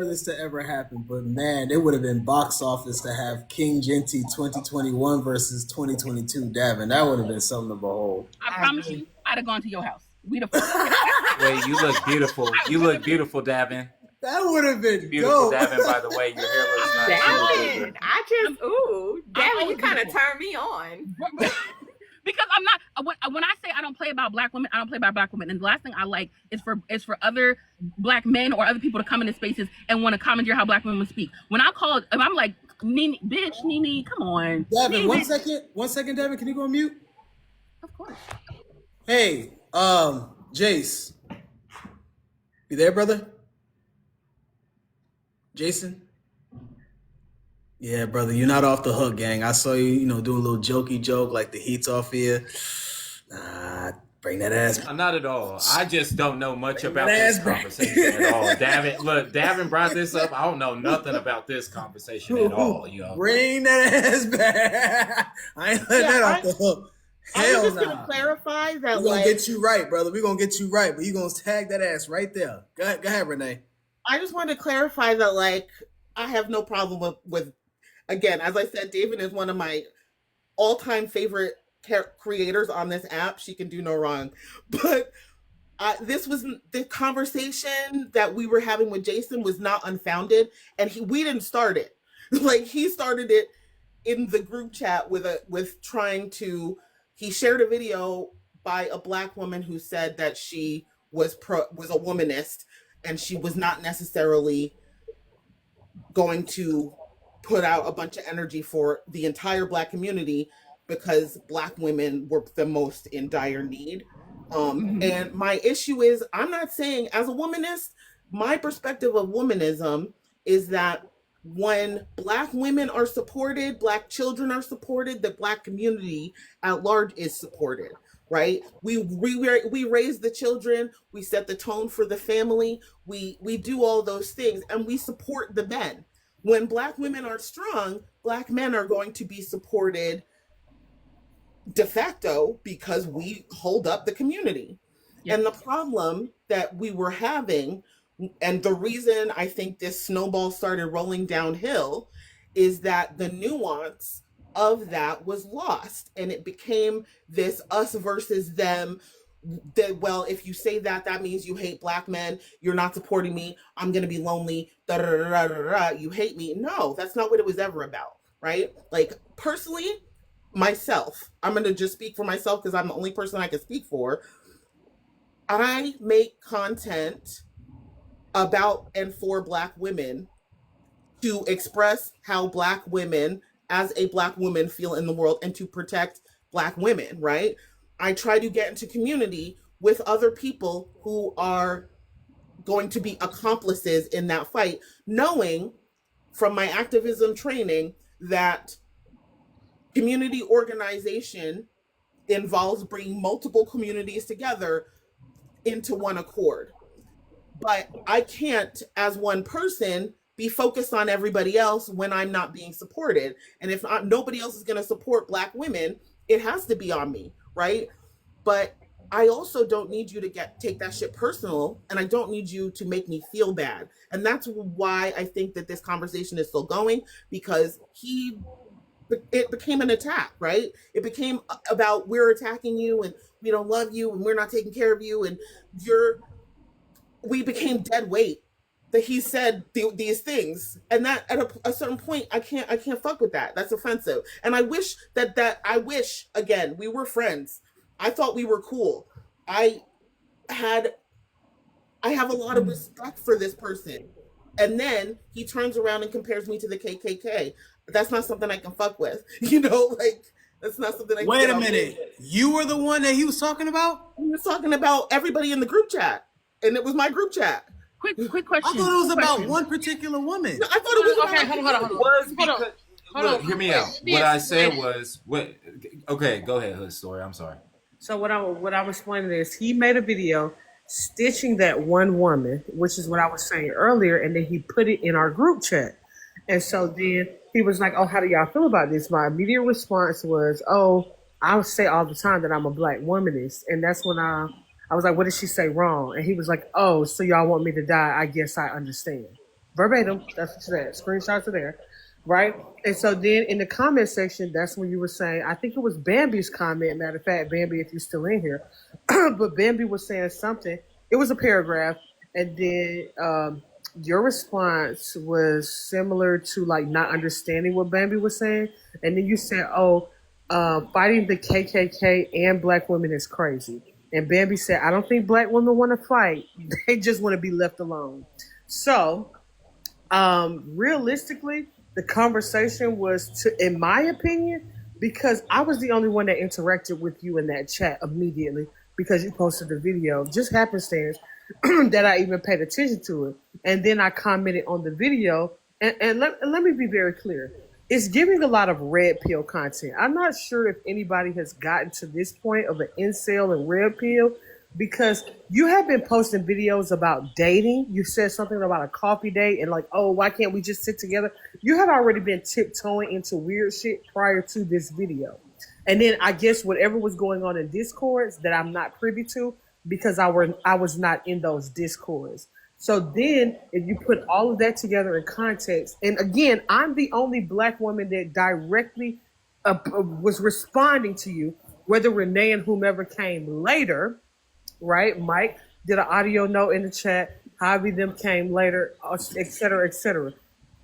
for this to ever happen, but man, it would have been box office to have King Genty 2021 versus 2022 Davin. That would have been something to behold. I promise you, I'd have gone to your house. We'd have. Wait, you look beautiful. You look beautiful, Davin. That would have been Beautiful, dope. Davin, by the way. Your hair looks nice. Davin, Davin, you kind of beautiful. turned me on. Because I'm not when I say I don't play about black women, I don't play about black women. And the last thing I like is for other black men or other people to come into spaces and want to commandeer how black women speak. When I call, if I'm like, Nene, bitch, Nene, come on. Davin, Nene, one bitch. second, Davin, can you go on mute? Of course. Hey, Jace. You there, brother? Jason? Yeah, brother, you're not off the hook, gang. I saw you, doing a little jokey joke like the heat's off here. Nah, bring that ass. Not at all. I just don't know much about that this ass back. conversation at all. Davin brought this up. I don't know nothing about this conversation at all, yo. Bring that ass back. I ain't letting that off the hook. I Hell was just nah. gonna clarify that We're gonna get you right, brother. We're gonna get you right, but you're gonna tag that ass right there. Go ahead, Renee. I just wanted to clarify that I have no problem with again, as I said, David is one of my all-time favorite creators on this app. She can do no wrong. But this was the conversation that we were having with Jason was not unfounded, and we didn't start it. He started it in the group chat with trying to. He shared a video by a black woman who said that she was a womanist, and she was not necessarily going to put out a bunch of energy for the entire black community because black women were the most in dire need. And my issue is, I'm not saying as a womanist, my perspective of womanism is that when black women are supported, black children are supported, the black community at large is supported, right? We raise the children, we set the tone for the family, we do all those things, and we support the men. When black women are strong, black men are going to be supported de facto because we hold up the community. Yep. And the problem that we were having, and the reason I think this snowball started rolling downhill, is that the nuance of that was lost. And it became this us versus them. That, well, if you say that means you hate black men, you're not supporting me, I'm going to be lonely, you hate me. No, that's not what it was ever about, right? Personally, myself, I'm going to just speak for myself because I'm the only person I can speak for. I make content about and for black women to express how black women, as a black woman, feel in the world and to protect black women, right? I try to get into community with other people who are going to be accomplices in that fight, knowing from my activism training that community organization involves bringing multiple communities together into one accord. But I can't, as one person, be focused on everybody else when I'm not being supported. And if nobody else is going to support black women, it has to be on me, right? But I also don't need you to take that shit personal, and I don't need you to make me feel bad. And that's why I think that this conversation is still going, because it became an attack, right? It became about we're attacking you and we don't love you and we're not taking care of you and we became dead weight. That he said these things, and that at a certain point, I can't fuck with that. That's offensive. And I wish I wish again we were friends. I thought we were cool. I have a lot of respect for this person, and then he turns around and compares me to the KKK. That's not something I can fuck with. That's not something I can. Wait a minute. You were the one that he was talking about? He was talking about everybody in the group chat, and it was my group chat. Quick question. I thought it was about one particular woman. No, I thought it was okay. Hold on. Hear me out. What I said was, okay, go ahead, Hood Story. I'm sorry. So what I was explaining is he made a video stitching that one woman, which is what I was saying earlier, and then he put it in our group chat. And so then he was like, oh, how do y'all feel about this? My immediate response was, oh, I would say all the time that I'm a black womanist. And that's when I was like, what did she say wrong? And he was like, oh, so y'all want me to die? I guess I understand. verbatim. That's what you said. Screenshots are there, right? And so then in the comment section, that's when you were saying, I think it was Bambi's comment. Matter of fact, Bambi, if you're still in here, but Bambi was saying something. It was a paragraph, and then your response was similar to like not understanding what Bambi was saying, and then you said, "Oh, fighting the KKK and black women is crazy." And Bambi said, "I don't think black women want to fight; they just want to be left alone." So, realistically, the conversation was, in my opinion, because I was the only one that interacted with you in that chat immediately because you posted the video, just happenstance that I even paid attention to it. And then I commented on the video. And let me be very clear. It's giving a lot of red pill content. I'm not sure if anybody has gotten to this point of an incel and red pill, because you have been posting videos about dating. You said something about a coffee date and like, oh, why can't we just sit together? You had already been tiptoeing into weird shit prior to this video. And then I guess whatever was going on in Discords that I'm not privy to, because I was not in those Discords. So then if you put all of that together in context, and again, I'm the only black woman that directly was responding to you, whether Renee and whomever came later, right? Mike did an audio note in the chat, Javi them came later, et cetera, et cetera.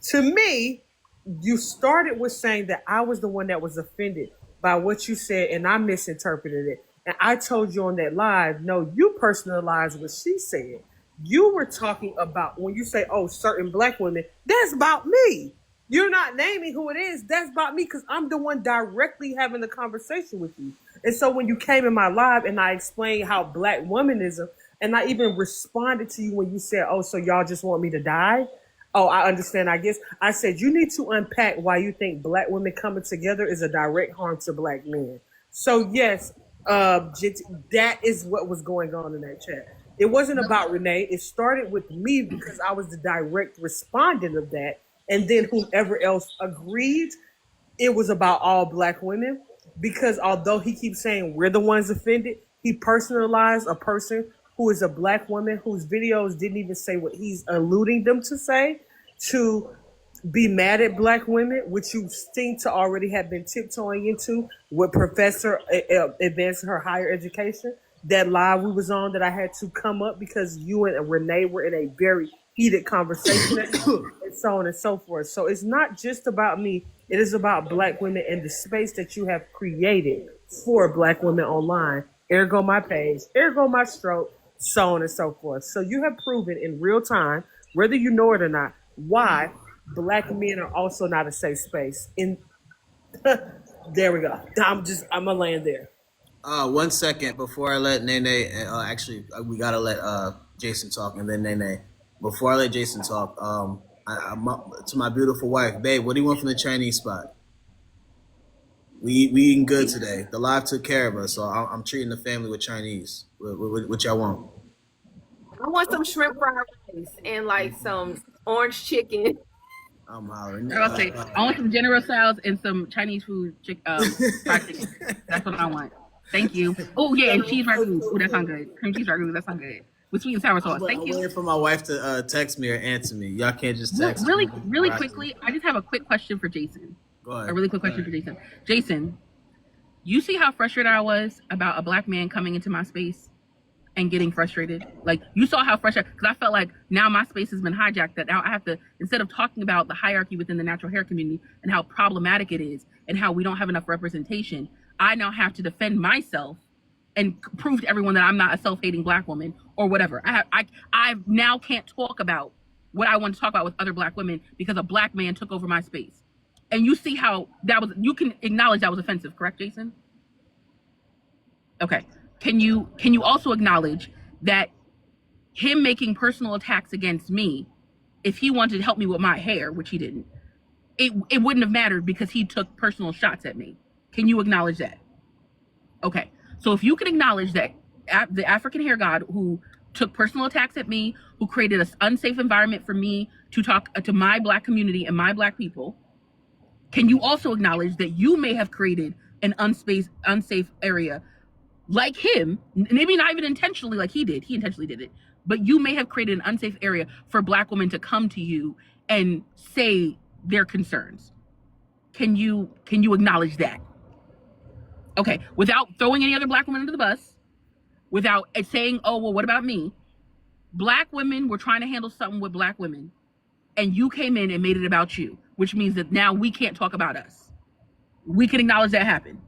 To me, you started with saying that I was the one that was offended by what you said, and I misinterpreted it. And I told you on that live, no, you personalized what she said. You were talking about, when you say, oh, certain black women, that's about me. You're not naming who it is. That's about me because I'm the one directly having the conversation with you. And so when you came in my live and I explained how black womanism, and I even responded to you when you said, oh, so y'all just want me to die? Oh, I understand. I guess I said, you need to unpack why you think black women coming together is a direct harm to black men. So yes, that is what was going on in that chat. It wasn't about Renee. It started with me because I was the direct respondent of that. And then whoever else agreed, it was about all black women. Because although he keeps saying we're the ones offended, he personalized a person who is a black woman whose videos didn't even say what he's alluding them to say, to be mad at black women, which you seem to already have been tiptoeing into with Professor advancing her higher education. That live we was on that I had to come up because you and Renee were in a very heated conversation and so on and so forth. So it's not just about me. It is about black women and the space that you have created for black women online. Ergo my page, ergo my stroke, so on and so forth. So you have proven in real time, whether you know it or not, why black men are also not a safe space. There we go. I'm gonna land there. 1 second before I let Nene, actually, we gotta let Jason talk, and then Nene. Before I let Jason talk, to my beautiful wife, babe, what do you want from the Chinese spot? We eating good today. The live took care of us, so I'm treating the family with Chinese. What y'all want? I want some shrimp fried rice and like some orange chicken. I'm hollering. I'll say, I want some General Tso's and some Chinese food fried chicken. That's what I want. Thank you. Oh yeah, and cheese ragu. Oh, that sounds good. Cream cheese ragu. That sounds good. With sweet and sour sauce. Thank you. I'm waiting for my wife to text me or answer me. Y'all can't just text me. Really quickly, I just have a quick question for Jason. Go ahead. A really quick question for Jason. Jason, you see how frustrated I was about a black man coming into my space and getting frustrated? Like, you saw how frustrated, because I felt like now my space has been hijacked, that now I have to, instead of talking about the hierarchy within the natural hair community and how problematic it is and how we don't have enough representation, I now have to defend myself and prove to everyone that I'm not a self-hating black woman or whatever. I now can't talk about what I want to talk about with other black women because a black man took over my space. And you see how that was, you can acknowledge that was offensive, correct, Jason? Okay. Can you also acknowledge that him making personal attacks against me, if he wanted to help me with my hair, which he didn't, it wouldn't have mattered because he took personal shots at me. Can you acknowledge that? Okay. So if you can acknowledge that the African hair god who took personal attacks at me, who created an unsafe environment for me to talk to my black community and my black people, can you also acknowledge that you may have created an unsafe area like him, maybe not even intentionally like he did, he intentionally did it, but you may have created an unsafe area for Black women to come to you and say their concerns. Can you acknowledge that? Okay, without throwing any other Black women under the bus, without saying, oh, well, what about me? Black women were trying to handle something with Black women, and you came in and made it about you, which means that now we can't talk about us. We can acknowledge that happened.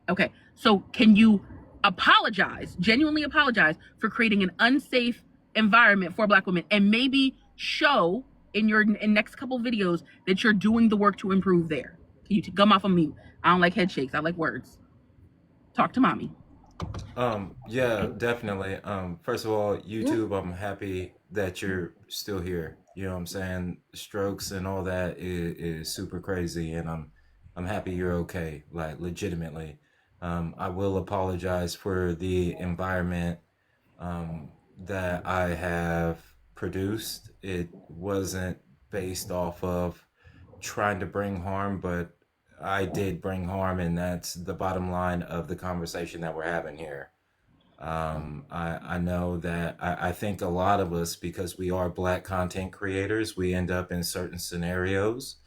Okay, so can you apologize, genuinely apologize for creating an unsafe environment for Black women, and maybe show in your next couple videos that you're doing the work to improve there? Can you come off of me? I don't like head shakes. I like words. Talk to mommy. Yeah, definitely. First of all, YouTube, I'm happy that you're still here. You know what I'm saying? Strokes and all that is super crazy, and I'm happy you're okay, like legitimately. I will apologize for the environment that I have produced. It wasn't based off of trying to bring harm, but I did bring harm, and that's the bottom line of the conversation that we're having here. I know that I think a lot of us, because we are Black content creators, we end up in certain scenarios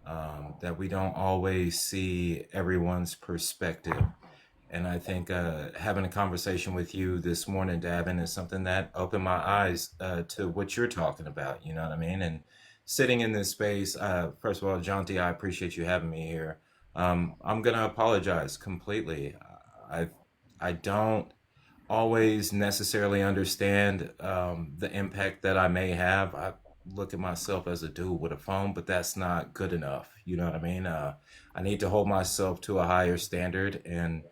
that we don't always see everyone's perspective. And I think having a conversation with you this morning, Davin, is something that opened my eyes to what you're talking about. You know what I mean? And sitting in this space, first of all, Jonty, I appreciate you having me here. I'm gonna apologize completely. I don't always necessarily understand the impact that I may have. I look at myself as a dude with a phone, but that's not good enough. You know what I mean? I need to hold myself to a higher standard, and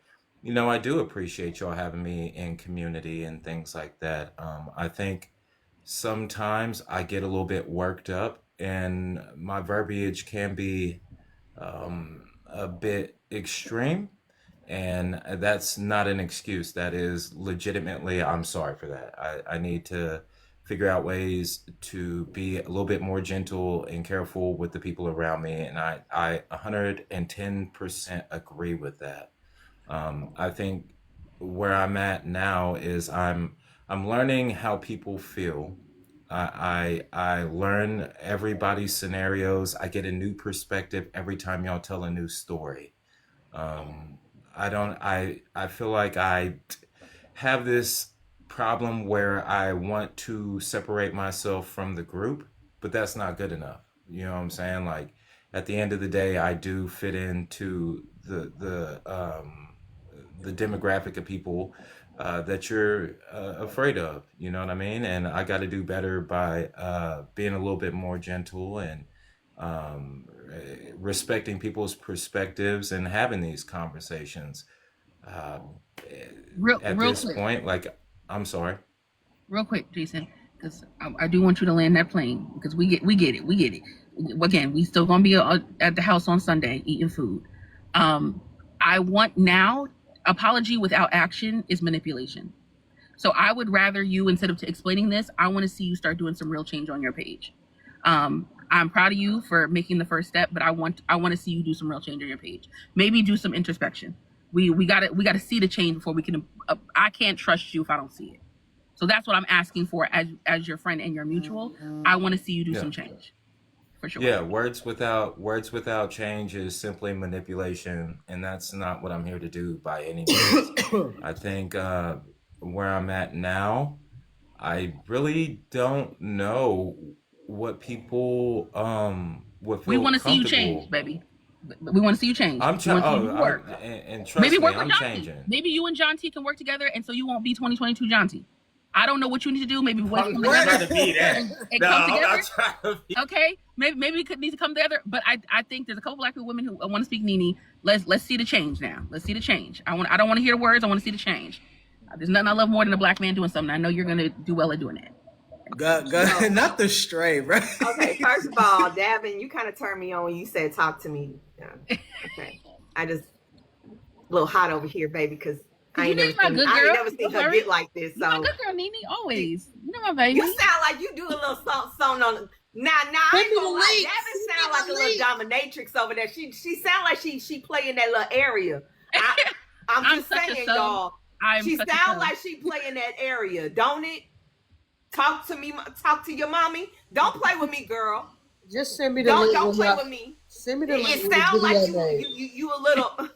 you know, I do appreciate y'all having me in community and things like that. I think sometimes I get a little bit worked up, and my verbiage can be a bit extreme, and that's not an excuse. That is legitimately, I'm sorry for that. I need to figure out ways to be a little bit more gentle and careful with the people around me, and I 110% agree with that. I think where I'm at now is I'm learning how people feel. I learn everybody's scenarios. I get a new perspective every time y'all tell a new story. I feel like I have this problem where I want to separate myself from the group, but that's not good enough. You know what I'm saying? Like, at the end of the day, I do fit into the demographic of people that you're afraid of. You know what I mean? And I got to do better by being a little bit more gentle and respecting people's perspectives and having these conversations. Real At this quick. point, like, I'm sorry. Real quick, Jason, because I do want you to land that plane, because we get it. Again, we still gonna be at the house on Sunday eating food. I want now, apology without action is manipulation. So I would rather you, instead of explaining this, I want to see you start doing some real change on your page. I'm proud of you for making the first step, but I want to see you do some real change on your page. Maybe do some introspection. We gotta see the change before we can. I can't trust you if I don't see it. So that's what I'm asking for as your friend and your mutual. I want to see you do some change, for sure. Yeah, words without change is simply manipulation, and that's not what I'm here to do by any means. I think where I'm at now, I really don't know what people would feel. We want to see you comfortable. change, baby. We want to see you change. I'm We wanna see you work. and trust Maybe me, work with I'm John T. changing. Maybe you and John T can work together, and so you won't be 2022 John T. I don't know what you need to do. Maybe wait I'm come not together trying to be that. and No, come I'm together. not trying to be. Okay, maybe we could need to come together. But I think there's a couple Black women who want to speak Nene. Let's see the change now. Let's see the change. I don't want to hear the words. I want to see the change. There's nothing I love more than a Black man doing something. I know you're gonna do well at doing that. Go, not the stray, right? Okay, first of all, Davin, you kind of turned me on when you said talk to me. Yeah. Okay, I just a little hot over here, baby, because I ain't never seen Don't her worry. get like this. You're my So good girl, Nene. Always. You know my baby. you sound like you do a little something on. Nah, I ain't gonna lie. Davin sound like a little dominatrix over there. She sound like she play in that little area. I'm I'm just such a saying, sub. y'all. I'm She such a sound sub. like she play in that area, don't it? Talk to me. Talk to your mommy. Don't play with me, girl. Just send me the link. Don't play with me. Send me the link. It sounds like you a little.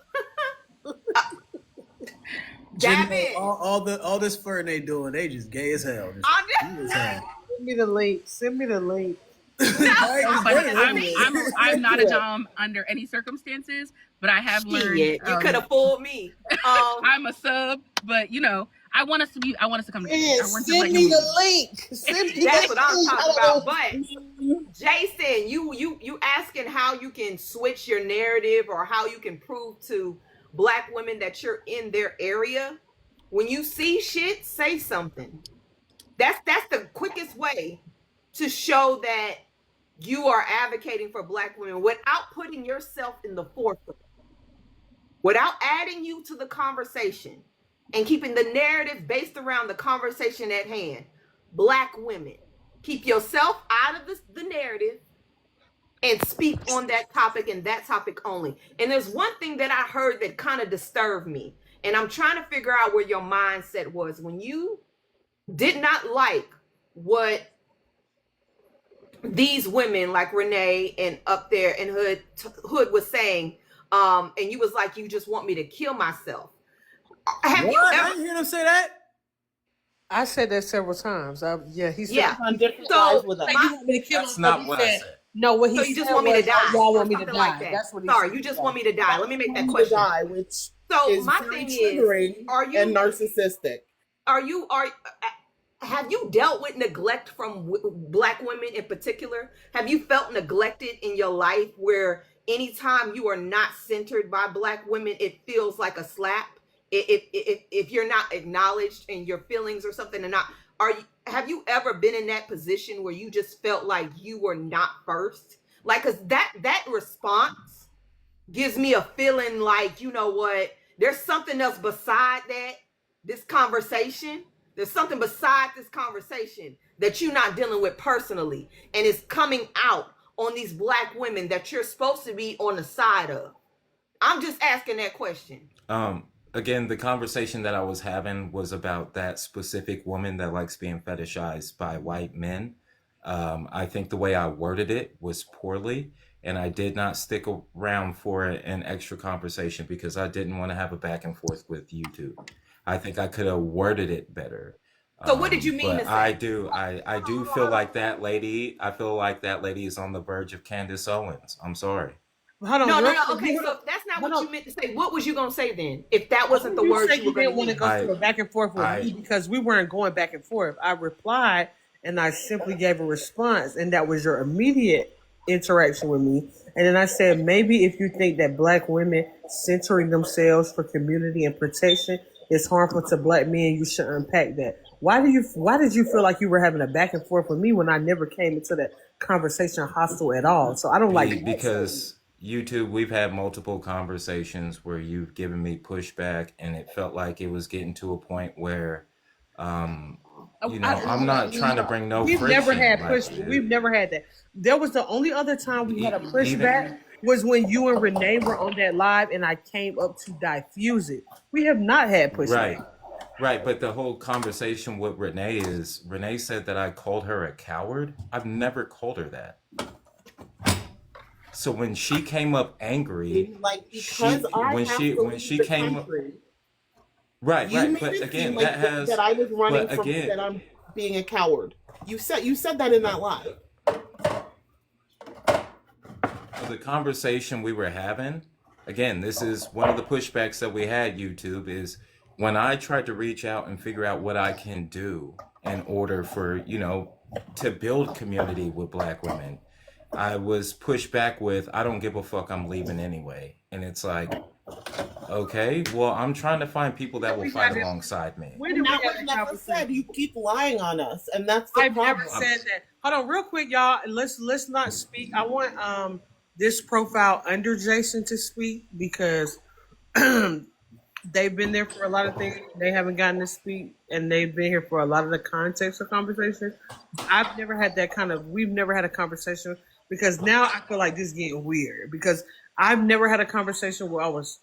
Janae, all this flirting they doing, they just gay as hell. Send me the link. Send me the link. I'm not a dom under any circumstances, but I have learned. You could have fooled me. I'm a sub, but I want us to come together. Yeah, send me the link. That's what I'm talking about. But Jason, you asking how you can switch your narrative or how you can prove to Black women that you're in their area. When you see shit, say something. That's the quickest way to show that you are advocating for Black women without putting yourself in the forefront, without adding you to the conversation and keeping the narrative based around the conversation at hand. Black women, keep yourself out of the narrative and speak on that topic and that topic only. And there's one thing that I heard that kind of disturbed me, and I'm trying to figure out where your mindset was when you did not like what these women like Renee and up there and Hood was saying, and you was like, you just want me to kill myself. Have you ever? I didn't hear them say that. I said that several times. He said Yeah. on different So, lives with us. like, You want me to kill That's myself? not what I said. No, what he So said you just want me to was, die? y'all or want me to something die. like that. That's what he Sorry, said. you just want me to die. Let me make that To question. die, which So is my very thing triggering is, are you and narcissistic. have you dealt with neglect from Black women in particular? Have you felt neglected in your life where anytime you are not centered by Black women, it feels like a slap? If you're not acknowledged in your feelings or something, have you ever been in that position where you just felt like you were not first? Like, cause that response gives me a feeling like, you know what, there's something else beside this conversation. There's something beside this conversation that you're not dealing with personally, and it's coming out on these Black women that you're supposed to be on the side of. I'm just asking that question. Again, the conversation that I was having was about that specific woman that likes being fetishized by white men. I think the way I worded it was poorly, and I did not stick around for an extra conversation because I didn't want to have a back and forth with YouTube. I think I could have worded it better. So what did you mean to say? I do feel like that lady. I feel like that lady is on the verge of Candace Owens. I'm sorry. Hold on. No. Okay, so that's not what you meant to say. What was you gonna say then? If that wasn't the word you were didn't want gonna to use? go through a back and forth with me because we weren't going back and forth. I replied and I simply gave a response, and that was your immediate interaction with me. And then I said, maybe if you think that Black women centering themselves for community and protection is harmful to Black men, you should unpack that. Why did you feel like you were having a back and forth with me when I never came into that conversation hostile at all? So I don't like because YouTube, we've had multiple conversations where you've given me pushback, and it felt like it was getting to a point where, I'm not trying to bring no We've friction. never had pushback. We've never had that. There was the only other time we had a pushback was when you and Renee were on that live, and I came up to diffuse it. We have not had pushback. Right. But the whole conversation with Renee said that I called her a coward. I've never called her that. So when she came up angry, Like, because when she came up, right. You But made it again, seem like that I was running from again, that I'm being a coward. You said that in that live. the conversation we were having, again, this is one of the pushbacks that we had, YouTube, is when I tried to reach out and figure out what I can do in order for, to build community with Black women, I was pushed back with, I don't give a fuck, I'm leaving anyway. And it's like, okay, well, I'm trying to find people that will fight alongside me. That was never said. You keep lying on us, and that's the problem. I've never said that. Hold on, real quick, y'all. Let's not speak. I want this profile under Jason to speak because they've been there for a lot of things. They haven't gotten to speak, and they've been here for a lot of the context of conversation. I've never had we've never had a conversation because now I feel like this is getting weird because I've never had a conversation where I was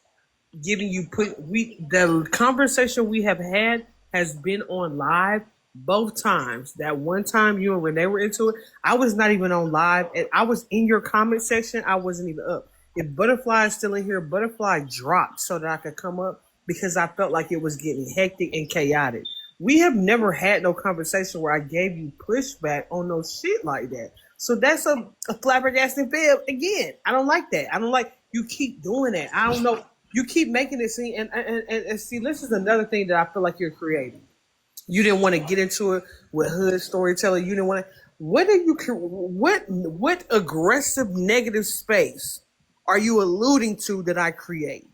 giving you the conversation we have had has been on live both times. That one time you and Renee were into it, I was not even on live, and I was in your comment section. I wasn't even up. If Butterfly is still in here, Butterfly dropped so that I could come up because I felt like it was getting hectic and chaotic. We have never had no conversation where I gave you pushback on no shit like that. So that's a flabbergasting fail. Again, I don't like that. I don't like you keep doing that. I don't know. You keep making it seem and see, this is another thing that I feel like you're creating. You didn't want to get into it with hood storytelling. You didn't want to. What aggressive negative space are you alluding to that I create?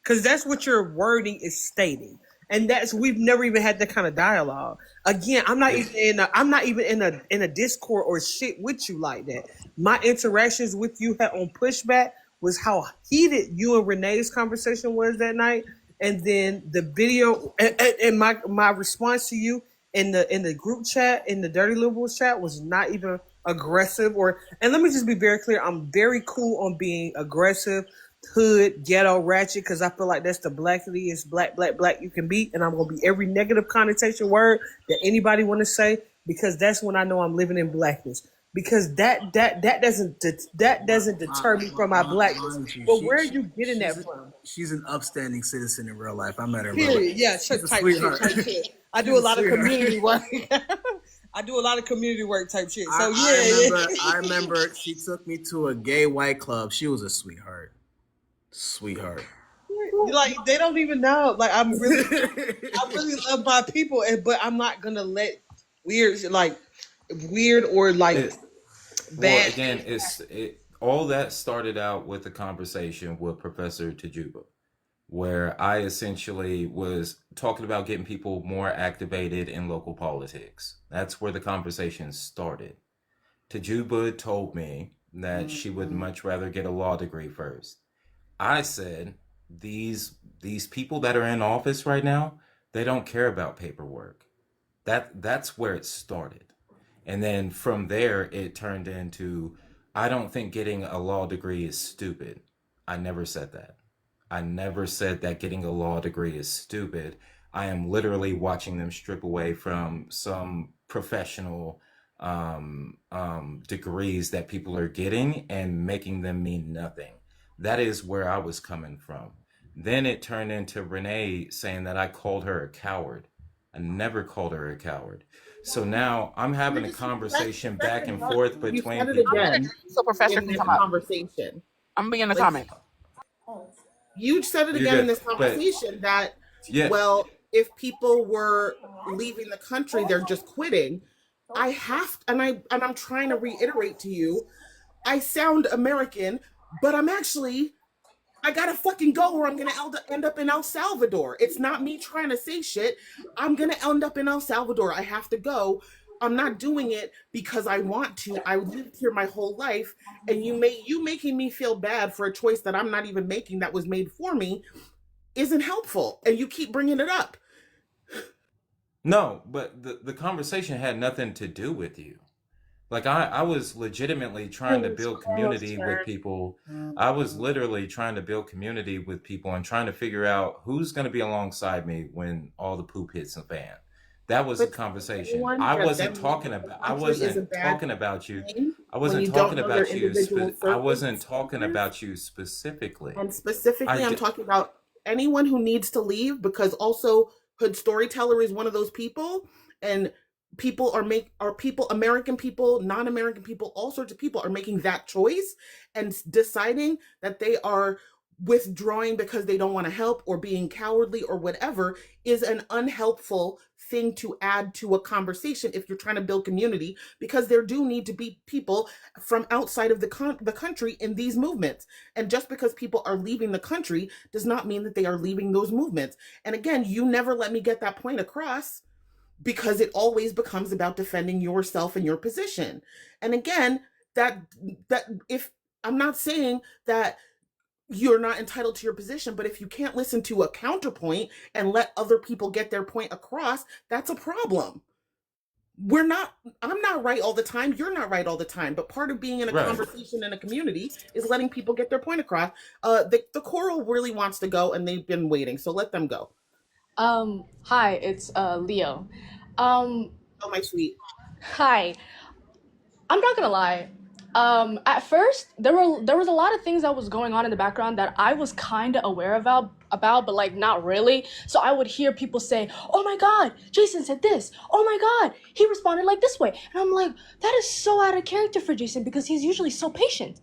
Because that's what your wording is stating, and that's we've never even had that kind of dialogue. Again, I'm not even in a Discord or shit with you like that. My interactions with you on pushback was how heated you and Renee's conversation was that night, and then the video and my response to you in the group chat, in the Dirty Liberals chat, was not even aggressive. And let me just be very clear, I'm very cool on being aggressive, hood, ghetto, ratchet, because I feel like that's the blackest black you can be, and I'm gonna be every negative connotation word that anybody want to say, because that's when I know I'm living in blackness. Because that doesn't deter me from my blackness. But where are you getting that from? She's an upstanding citizen in real life. I met her. Period. Yeah, type shit. I do a lot of community work. I do a lot of community work type shit. So I remember she took me to a gay white club. She was a sweetheart. Like they don't even know. Like I really love my people, but I'm not gonna let weird or like bad. Well, again, all that started out with a conversation with Professor Tajuba, where I essentially was talking about getting people more activated in local politics. That's where the conversation started. Tajuba told me that she would much rather get a law degree first. I said, these people that are in office right now, they don't care about paperwork. That's where it started. And then from there, it turned into, I don't think getting a law degree is stupid. I never said that. I never said that getting a law degree is stupid. I am literally watching them strip away from some professional degrees that people are getting and making them mean nothing. That is where I was coming from. Then it turned into Renee saying that I called her a coward. I never called her a coward. So now I'm having a conversation back and forth between people. Again, So Professor in can this come up. conversation. I'm being in the comment. You said it You again in did, this conversation that, Yeah, well, if people were leaving the country, they're just quitting. I'm trying to reiterate to you, I sound American, but I gotta fucking go or I'm gonna end up in El Salvador. It's not me trying to say shit. I'm gonna end up in El Salvador. I have to go. I'm not doing it because I want to. I lived here my whole life, and you making me feel bad for a choice that I'm not even making, that was made for me, isn't helpful. And you keep bringing it up. no, but the conversation had nothing to do with you. Like I was legitimately trying to build community with people. I was literally trying to build community with people and trying to figure out who's going to be alongside me when all the poop hits the fan. That was the conversation. I wasn't talking about you. I wasn't talking about you. I wasn't talking about you specifically. And specifically, I'm talking about anyone who needs to leave, because also Hood Storyteller is one of those people, and people American people, non-American people, all sorts of people are making that choice and deciding that they are withdrawing because they don't want to help or being cowardly or whatever, is an unhelpful thing to add to a conversation if you're trying to build community, because there do need to be people from outside of the country in these movements. And just because people are leaving the country does not mean that they are leaving those movements. And again, you never let me get that point across, because it always becomes about defending yourself and your position. And again, that if I'm not saying that you're not entitled to your position, but if you can't listen to a counterpoint and let other people get their point across, that's a problem. I'm not right all the time, you're not right all the time, but part of being in a conversation in a community is letting people get their point across. The Coral really wants to go, and they've been waiting, so let them go. Hi, it's Leo. Oh, my sweet. Hi. I'm not gonna lie. At first, there was a lot of things that was going on in the background that I was kind of aware about, but like not really. So I would hear people say, "Oh my God, Jason said this. Oh my God, he responded like this way," and I'm like, that is so out of character for Jason because he's usually so patient.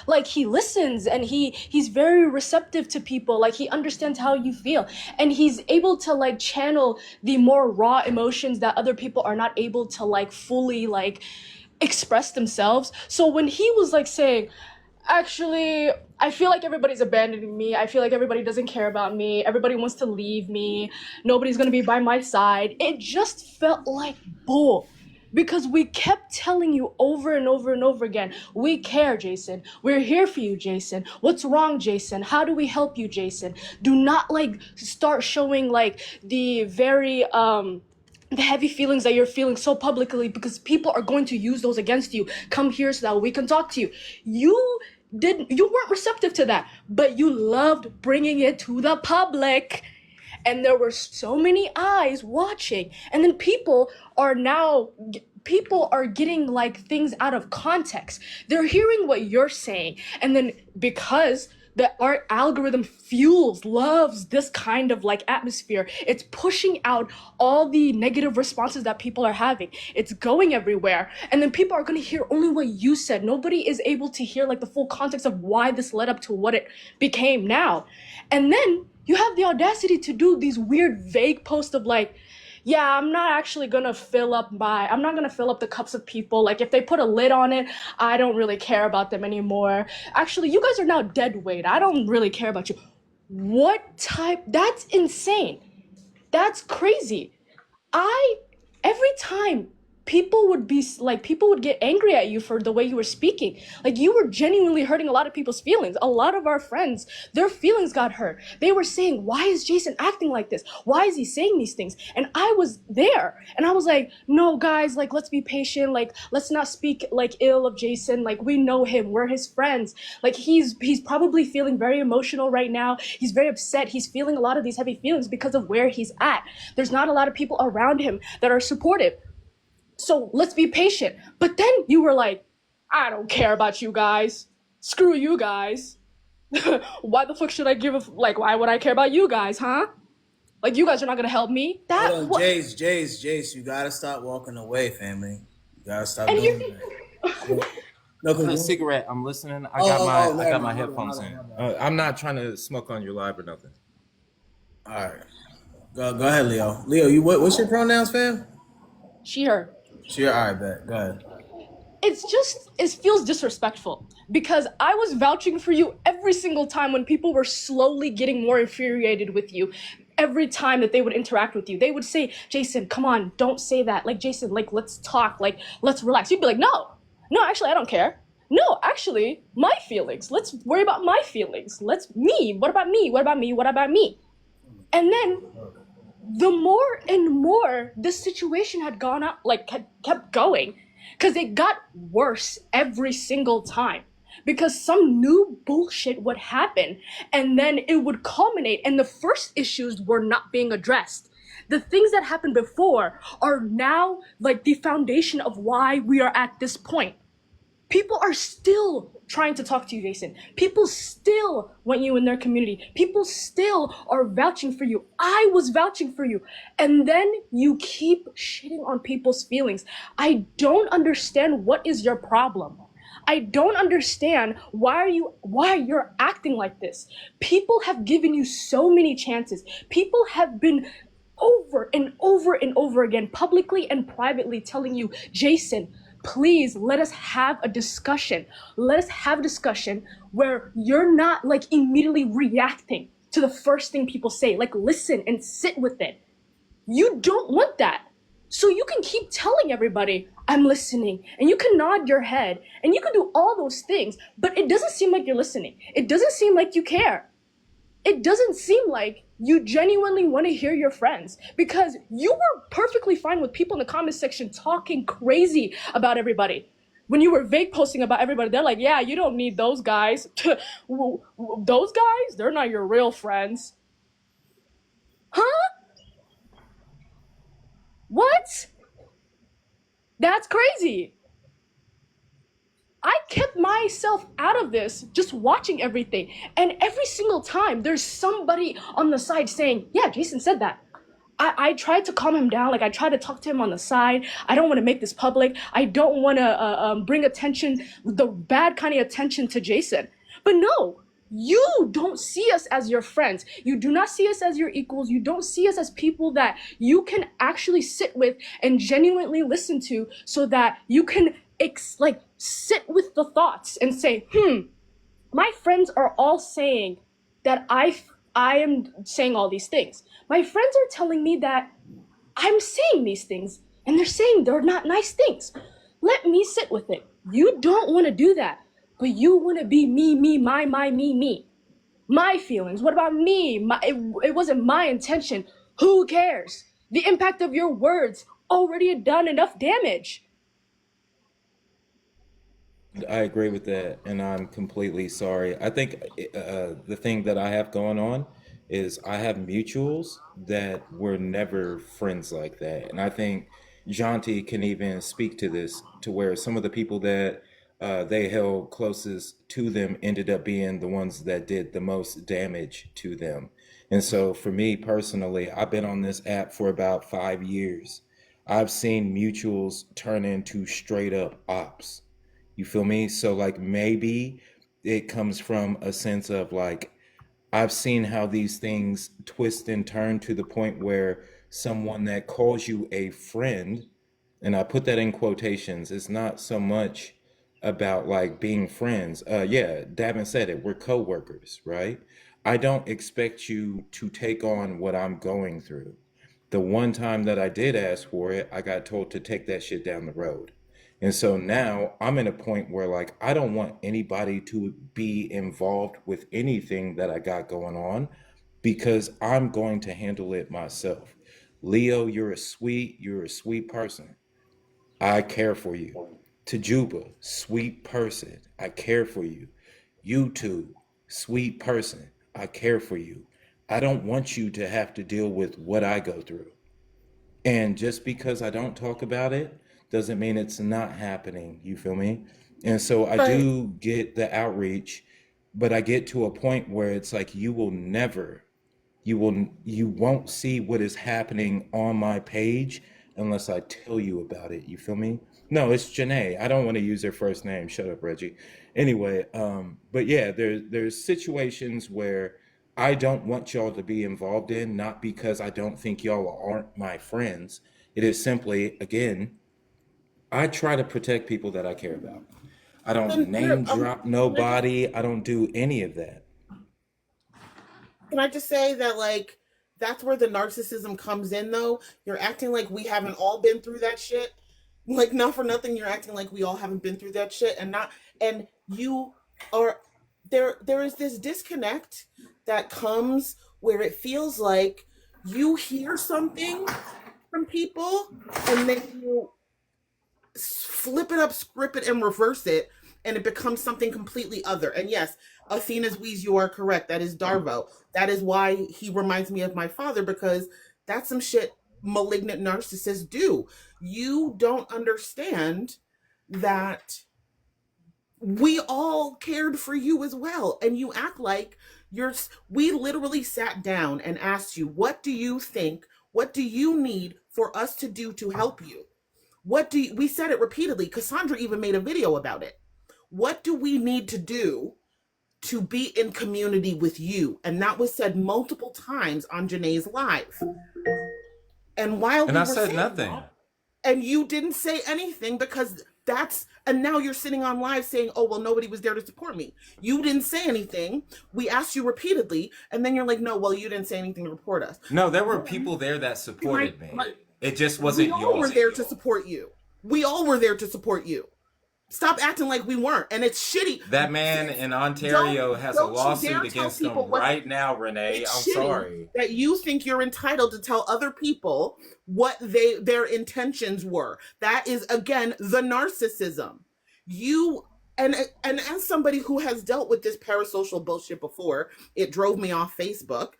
Like he listens and he's very receptive to people. Like he understands how you feel, and he's able to like channel the more raw emotions that other people are not able to like fully like express themselves. So when he was like saying, actually, I feel like everybody's abandoning me. I feel like everybody doesn't care about me. Everybody wants to leave me. Nobody's gonna be by my side. It just felt like bull. Because we kept telling you over and over and over again, we care, Jason. We're here for you, Jason. What's wrong, Jason? How do we help you, Jason? Do not like start showing like the very the heavy feelings that you're feeling so publicly because people are going to use those against you. Come here so that we can talk to you. You weren't receptive to that, but you loved bringing it to the public. And there were so many eyes watching, and then people are getting like things out of context. They're hearing what you're saying, and then because our algorithm loves this kind of like atmosphere, it's pushing out all the negative responses that people are having. It's going everywhere, and then people are going to hear only what you said. Nobody is able to hear like the full context of why this led up to what it became now. And then you have the audacity to do these weird vague posts of like, yeah, I'm not gonna fill up the cups of people. Like if they put a lid on it, I don't really care about them anymore. Actually, you guys are now dead weight. I don't really care about you. That's insane. That's crazy. Every time people would get angry at you for the way you were speaking. Like you were genuinely hurting a lot of people's feelings. A lot of our friends, their feelings got hurt. They were saying, why is Jason acting like this? Why is he saying these things? And I was there and I was like, no guys, like let's be patient. Like let's not speak like ill of Jason. Like we know him, we're his friends. Like he's probably feeling very emotional right now. He's very upset. He's feeling a lot of these heavy feelings because of where he's at. There's not a lot of people around him that are supportive. So let's be patient. But then you were like, I don't care about you guys. Screw you guys. Why the fuck should I why would I care about you guys, huh? Like you guys are not gonna help me. Hold on, Jace, you gotta stop walking away, family. You gotta stop doing that. No, cigarette. I'm listening. I got my headphones in. I'm not trying to smoke on your live or nothing. All right, go ahead, Leo. Leo, what's your pronouns, fam? She, her. All right, bet. Go ahead. It feels disrespectful because I was vouching for you every single time when people were slowly getting more infuriated with you. Every time that they would interact with you, they would say, Jason, come on, don't say that. Like, Jason, like, let's talk. Like, let's relax. You'd be like, no, actually, I don't care. No, actually, my feelings. Let's worry about my feelings. What about me? And then the more and more this situation had gone up, had kept going, because it got worse every single time. Because some new bullshit would happen, and then it would culminate, and the first issues were not being addressed. The things that happened before are now like the foundation of why we are at this point. People are still trying to talk to you, Jason. People still want you in their community. People still are vouching for you. I was vouching for you. And then you keep shitting on people's feelings. I don't understand what is your problem. I don't understand why you're acting like this. People have given you so many chances. People have been over and over and over again, publicly and privately, telling you, Jason, please let us have a discussion. Let us have a discussion where you're not like immediately reacting to the first thing people say. Like listen and sit with it. You don't want that. So you can keep telling everybody, I'm listening, and you can nod your head, and you can do all those things, but it doesn't seem like you're listening. It doesn't seem like you care. It doesn't seem like you genuinely want to hear your friends, because you were perfectly fine with people in the comment section talking crazy about everybody. When you were vague posting about everybody, they're like, yeah, you don't need those guys. Those guys, they're not your real friends. Huh? What? That's crazy. I kept myself out of this just watching everything. And every single time there's somebody on the side saying, yeah, Jason said that. I tried to calm him down. Like, I tried to talk to him on the side. I don't want to make this public. I don't want to bring attention, the bad kind of attention to Jason. But no, you don't see us as your friends. You do not see us as your equals. You don't see us as people that you can actually sit with and genuinely listen to, so that you can sit with the thoughts and say, my friends are all saying that I am saying all these things. My friends are telling me that I'm saying these things, and they're saying they're not nice things. Let me sit with it. You don't want to do that, but you want to be me, my, me. My feelings. What about me? It wasn't my intention. Who cares? The impact of your words already done enough damage. I agree with that, and I'm completely sorry. I think the thing that I have going on is I have mutuals that were never friends like that, and I think Jonty can even speak to this, to where some of the people that they held closest to them ended up being the ones that did the most damage to them. And so, for me personally, I've been on this app for about 5 years. I've seen mutuals turn into straight up ops. You feel me? So like maybe it comes from a sense of like, I've seen how these things twist and turn to the point where someone that calls you a friend, and I put that in quotations, it's not so much about like being friends. Yeah, Davin said it, we're co-workers, right? I don't expect you to take on what I'm going through. The one time that I did ask for it, I got told to take that shit down the road. And so now I'm in a point where like I don't want anybody to be involved with anything that I got going on, because I'm going to handle it myself. Leo, you're a sweet person. I care for you. Tajuba, sweet person. I care for you. YouTube, sweet person. I care for you. I don't want you to have to deal with what I go through. And just because I don't talk about it doesn't mean it's not happening. You feel me? And so I But do get the outreach, but I get to a point where it's like you won't see what is happening on my page unless I tell you about it. You feel me? No, it's Janae. I don't want to use their first name. Shut up, Reggie. Anyway, but yeah, there's situations where I don't want y'all to be involved in, not because I don't think y'all aren't my friends. It is simply, again, I try to protect people that I care about. I don't then name drop can I just nobody. I don't do any of that. can I just say that like that's where the narcissism comes in though. You're acting like we haven't all been through that shit. Like not for nothing, you're acting like we all haven't been through that shit, and you are there is this disconnect that comes where it feels like you hear something from people and then you flip it up, script it, and reverse it, and it becomes something completely other. And yes, Athena's Weeze, you are correct. That is Darvo. That is why he reminds me of my father, because that's some shit malignant narcissists do. You don't understand that we all cared for you as well, and you act like we literally sat down and asked you, what do you think, what do you need for us to do to help you? We said it repeatedly. Cassandra even made a video about it. What do we need to do to be in community with you? And that was said multiple times on Janae's live. And while And we I were said saying nothing. that, and you didn't say anything, because and now you're sitting on live saying, oh, well, nobody was there to support me. You didn't say anything. We asked you repeatedly, and then you're like, no, well, you didn't say anything to report us. No, there were people there that supported me. It just We wasn't all were y'all. there to support you. We all were there to support you. Stop acting like we weren't. And it's shitty. That man in Ontario has a Don't you lawsuit dare tell against him people what right now, Renee. it's I'm shitty sorry. that you think you're entitled to tell other people what their intentions were. That is again the narcissism. You and as somebody who has dealt with this parasocial bullshit before, it drove me off Facebook.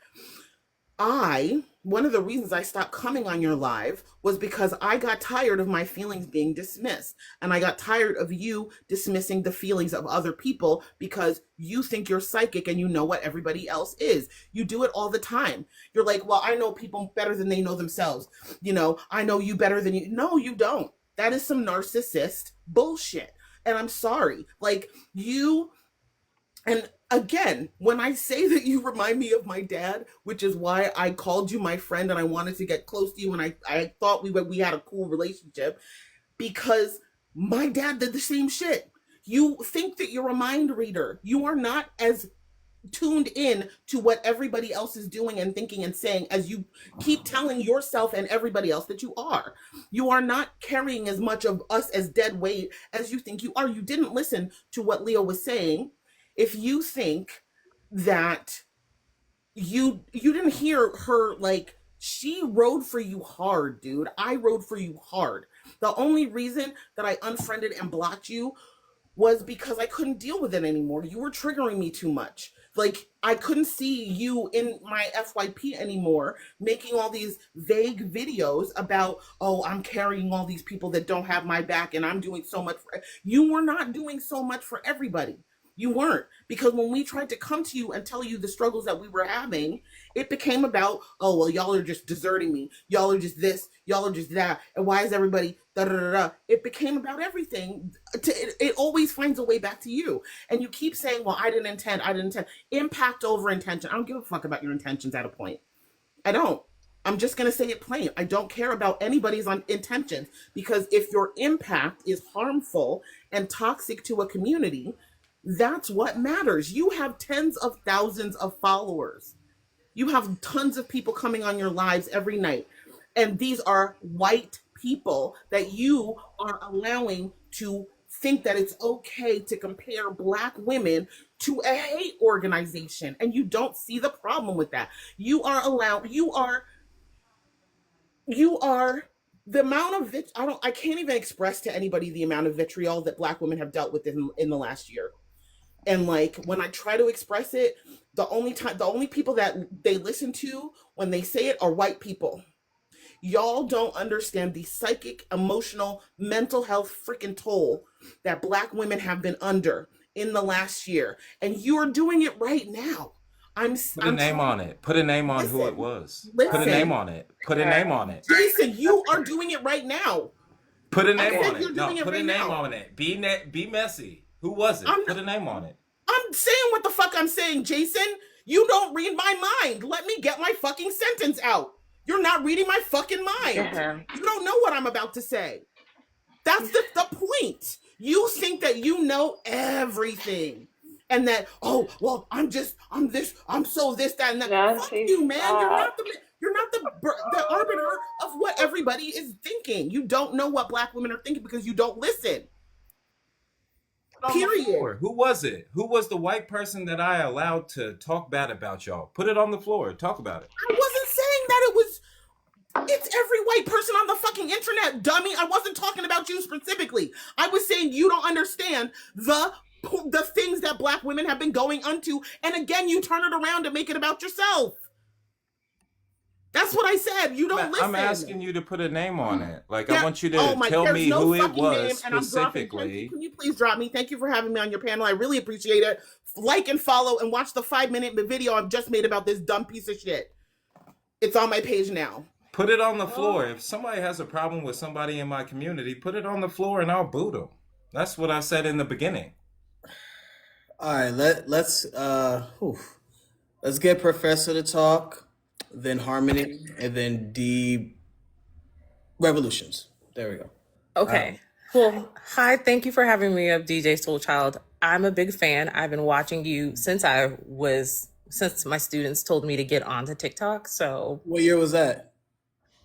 one of the reasons I stopped coming on your live was because I got tired of my feelings being dismissed. And I got tired of you dismissing the feelings of other people because you think you're psychic and you know what everybody else is. You do it all the time. You're like, well, I know people better than they know themselves. You know, I know you better than you. No, you don't. That is some narcissist bullshit. And I'm sorry. Like, you... And again, when I say that you remind me of my dad, which is why I called you my friend and I wanted to get close to you and I thought we had a cool relationship, because my dad did the same shit. You think that you're a mind reader. You are not as tuned in to what everybody else is doing and thinking and saying as you keep telling yourself and everybody else that you are. You are not carrying as much of us as dead weight as you think you are. You didn't listen to what Leo was saying. If you think that you didn't hear her, like, she rode for you hard, dude. I rode for you hard. The only reason that I unfriended and blocked you was because I couldn't deal with it anymore. You were triggering me too much. Like, I couldn't see you in my FYP anymore, making all these vague videos about, oh, I'm carrying all these people that don't have my back and I'm doing so much for... You were not doing so much for everybody. You weren't, because when we tried to come to you and tell you the struggles that we were having, it became about, oh, well, y'all are just deserting me. Y'all are just this. Y'all are just that. And why is everybody da da da da? It became about everything. It always finds a way back to you. And you keep saying, well, I didn't intend. Impact over intention. I don't give a fuck about your intentions at a point. I don't. I'm just going to say it plain. I don't care about anybody's intentions, because if your impact is harmful and toxic to a community, that's what matters. You have tens of thousands of followers. You have tons of people coming on your lives every night. And these are white people that you are allowing to think that it's okay to compare Black women to a hate organization. And you don't see the problem with that. The amount of I can't even express to anybody the amount of vitriol that Black women have dealt with in the last year. And like, when I try to express it, the only people that they listen to when they say it are white people. Y'all don't understand the psychic, emotional, mental health freaking toll that Black women have been under in the last year. And you are doing it right now. Put a name on it. Put a name on who it was. Listen. Put a name on it. Put a name on it. Jason, you are doing it right now. Put a name on you're it. doing No, it put right a name now. on it. Be messy. Who was it? Put a name on it. I'm saying what the fuck I'm saying, Jason. You don't read my mind. Let me get my fucking sentence out. You're not reading my fucking mind. You don't know what I'm about to say. That's the point. You think that you know everything. And that, oh, well, I'm so this, that, and that. Fuck you, man. You're not the arbiter of what everybody is thinking. You don't know what Black women are thinking because you don't listen. Period. Who was it? Who was the white person that I allowed to talk bad about y'all? Put it on the floor. Talk about it. I wasn't saying that it's every white person on the fucking internet, dummy. I wasn't talking about you specifically. I was saying you don't understand the things that Black women have been going unto. And again, you turn it around to make it about yourself. That's what I said. You don't listen. I'm asking you to put a name on it. Like, Yeah. I want you to Oh my- tell there's me no who it fucking name, was and I'm dropping. specifically. Can you please drop me? Thank you for having me on your panel. I really appreciate it. Like and follow and watch the 5-minute video I've just made about this dumb piece of shit. It's on my page now. Put it on the floor. If somebody has a problem with somebody in my community, put it on the floor and I'll boot them. That's what I said in the beginning. All right, let's get Professor to talk, then Harmony, and then D Revolutions. There we go. Okay. Well, hi. Thank you for having me up, DJ Soulchild. I'm a big fan. I've been watching you since my students told me to get onto TikTok. So What year was that?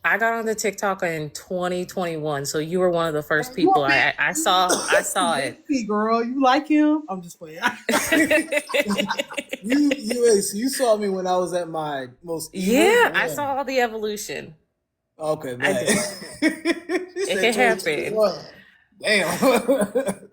I got onto TikTok in 2021. So you were one of the first people I saw it. Hey, girl, you like him? I'm just playing. You saw me when I was at my most Yeah, I saw all the evolution. Okay, I man. It can happen. Damn.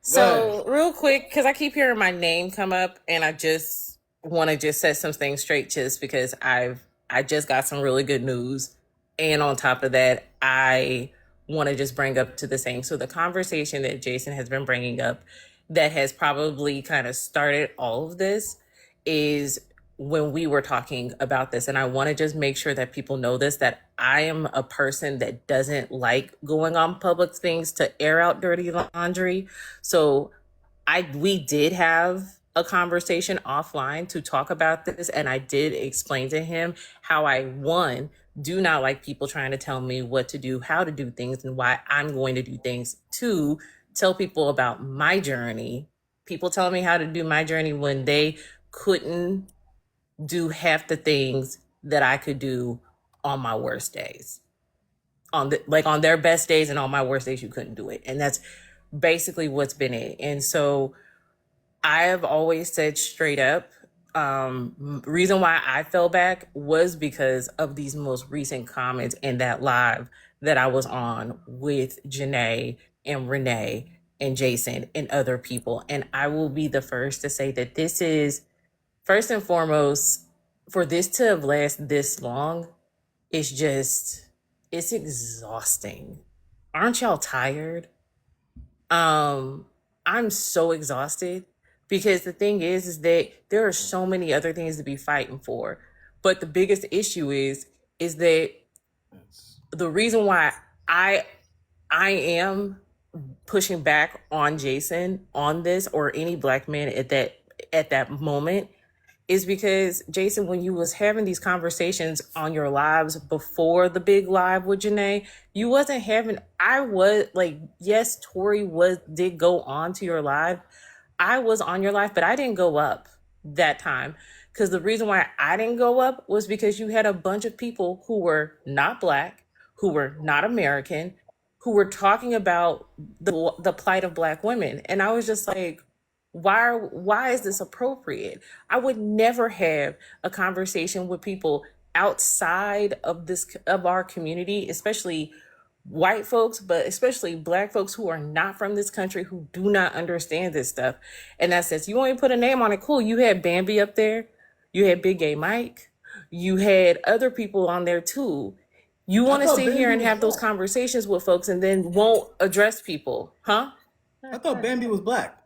So real quick, because I keep hearing my name come up, and I just want to just set some things straight, just because I I just got some really good news. And on top of that, I want to just bring up to the same. So the conversation that Jason has been bringing up that has probably kind of started all of this is when we were talking about this. And I want to just make sure that people know this, that I am a person that doesn't like going on public things to air out dirty laundry. So we did have a conversation offline to talk about this, and I did explain to him how I, one, do not like people trying to tell me what to do, how to do things, and why I'm going to do things. Two, tell people about my journey. People telling me how to do my journey when they couldn't do half the things that I could do on my worst days. On their best days and on my worst days, you couldn't do it. And that's basically what's been it. And so I have always said straight up, reason why I fell back was because of these most recent comments in that live that I was on with Janae and Renee and Jason and other people. And I will be the first to say that this is, first and foremost, for this to have lasted this long, it's exhausting. Aren't y'all tired? I'm so exhausted because the thing is that there are so many other things to be fighting for. But the biggest issue is that the reason why I am pushing back on Jason on this, or any black man at that moment, is because, Jason, when you was having these conversations on your lives before the big live with Janae, you wasn't having, yes, Tori did go on to your live. I was on your live, but I didn't go up that time. Because the reason why I didn't go up was because you had a bunch of people who were not black, who were not American, who were talking about the plight of black women. And I was just like, why is this appropriate? I would never have a conversation with people outside of our community, especially white folks, but especially black folks who are not from this country, who do not understand this stuff. And that says, you want to put a name on it, cool. You had Bambi up there, you had Big Gay Mike, you had other people on there too. You want to sit here and have those conversations with folks and then won't address people, huh? I thought Bambi was black.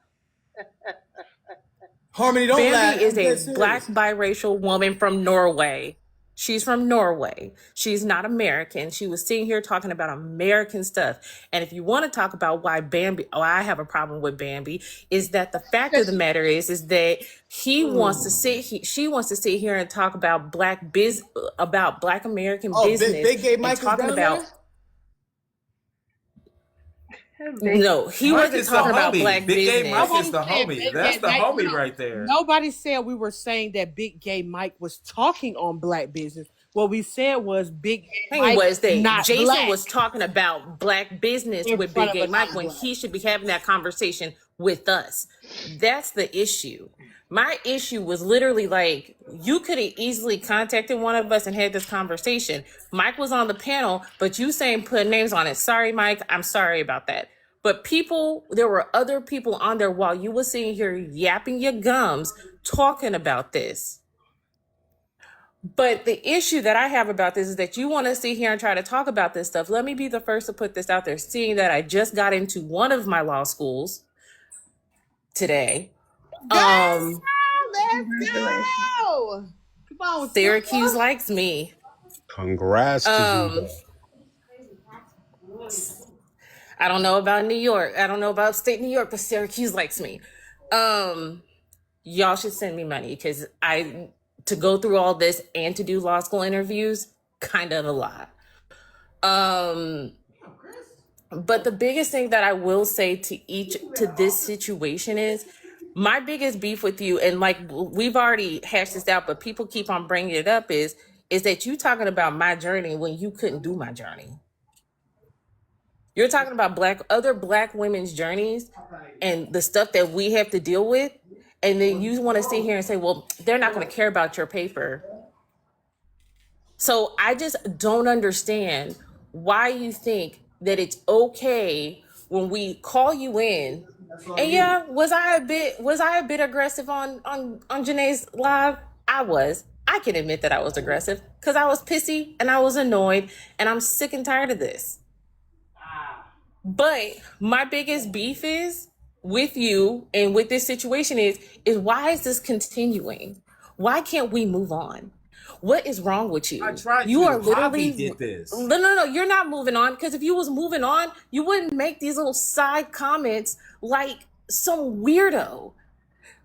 Harmony don't lie. Bambi is a black biracial woman from Norway. She's from Norway. She's not American. She was sitting here talking about American stuff. And if you want to talk about why I have a problem with Bambi, is that the fact of the matter is that she wants to sit here and talk about black American business. Big Gay Mike talking is about. there? No, he wasn't talking about black Big business. Gay Mike is the homie. That's the homie right there. Nobody said we were saying that Big Gay Mike was talking on black business. What we said was Big Gay Mike was that not Jason black. was talking about black business In with front Big of Gay a Mike when non-black. he should be having that conversation with us. That's the issue. My issue was literally like, you could have easily contacted one of us and had this conversation. Mike was on the panel, but you saying put names on it. Sorry, Mike. I'm sorry about that. But there were other people on there while you were sitting here yapping your gums talking about this. But the issue that I have about this is that you want to sit here and try to talk about this stuff. Let me be the first to put this out there, seeing that I just got into one of my law schools today. Let's go. Come on, Syracuse likes me. Congrats to you. I don't know about New York. I don't know about upstate New York, but Syracuse likes me. Y'all should send me money because to go through all this and to do law school interviews, kind of a lot. But the biggest thing that I will say to this situation is, my biggest beef with you, and like we've already hashed this out, but people keep on bringing it up, is that you talking about my journey when you couldn't do my journey. You're talking about other black women's journeys and the stuff that we have to deal with. And then you want to sit here and say, well, they're not going to care about your paper. So I just don't understand why you think that it's okay when we call you in. And yeah, was I a bit aggressive on Janae's live? I was. I can admit that I was aggressive because I was pissy and I was annoyed and I'm sick and tired of this. But my biggest beef is with you and with this situation is why is this continuing? Why can't we move on? What is wrong with you? I tried You to. are literally Javi did this. No, you're not moving on, because if you was moving on, you wouldn't make these little side comments like some weirdo.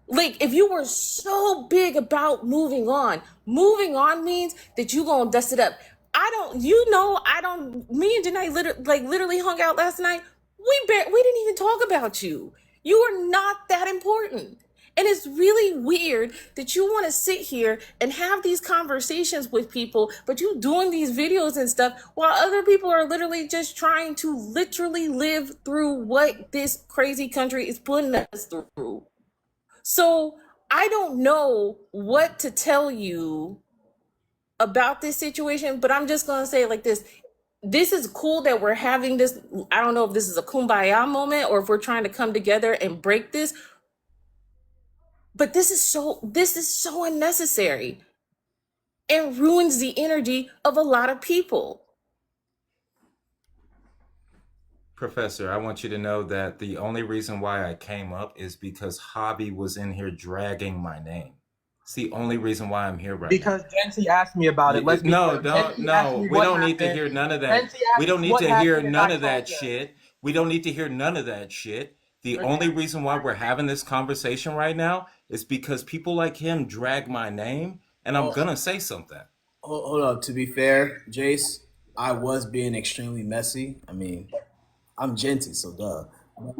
Like, if you were so big about moving on means that you gonna dust it up. Me and Janae literally hung out last night. We didn't even talk about you. You are not that important. And it's really weird that you want to sit here and have these conversations with people, but you doing these videos and stuff while other people are literally just trying to literally live through what this crazy country is putting us through. So I don't know what to tell you about this situation, but I'm just going to say it like this. This is cool that we're having this. I don't know if this is a kumbaya moment or if we're trying to come together and break this. But this is so unnecessary and ruins the energy of a lot of people. Professor, I want you to know that the only reason why I came up is because Javi was in here dragging my name. It's the only reason why I'm here right because Jency asked me about it. now. No. We don't need to hear none of that. We don't need to hear none of that shit. We don't need to hear none of that shit. The only reason why we're having this conversation right now is because people like him drag my name, and I'm gonna say something. Hold up. To be fair, Jace, I was being extremely messy. I mean, I'm Genty, so duh.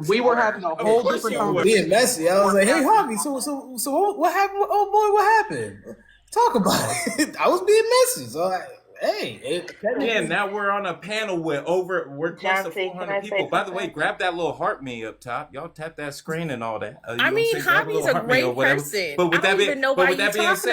We were having a whole different conversation. Being messy, I was like, "Hey, Javi, so what happened? Oh boy, what happened? Talk about it." I was being messy, so now we're on a panel with we're close to 400 people. By the way, grab that little heart me up top. Y'all tap that screen and all that. I mean, Javi's a great person. But with that being said,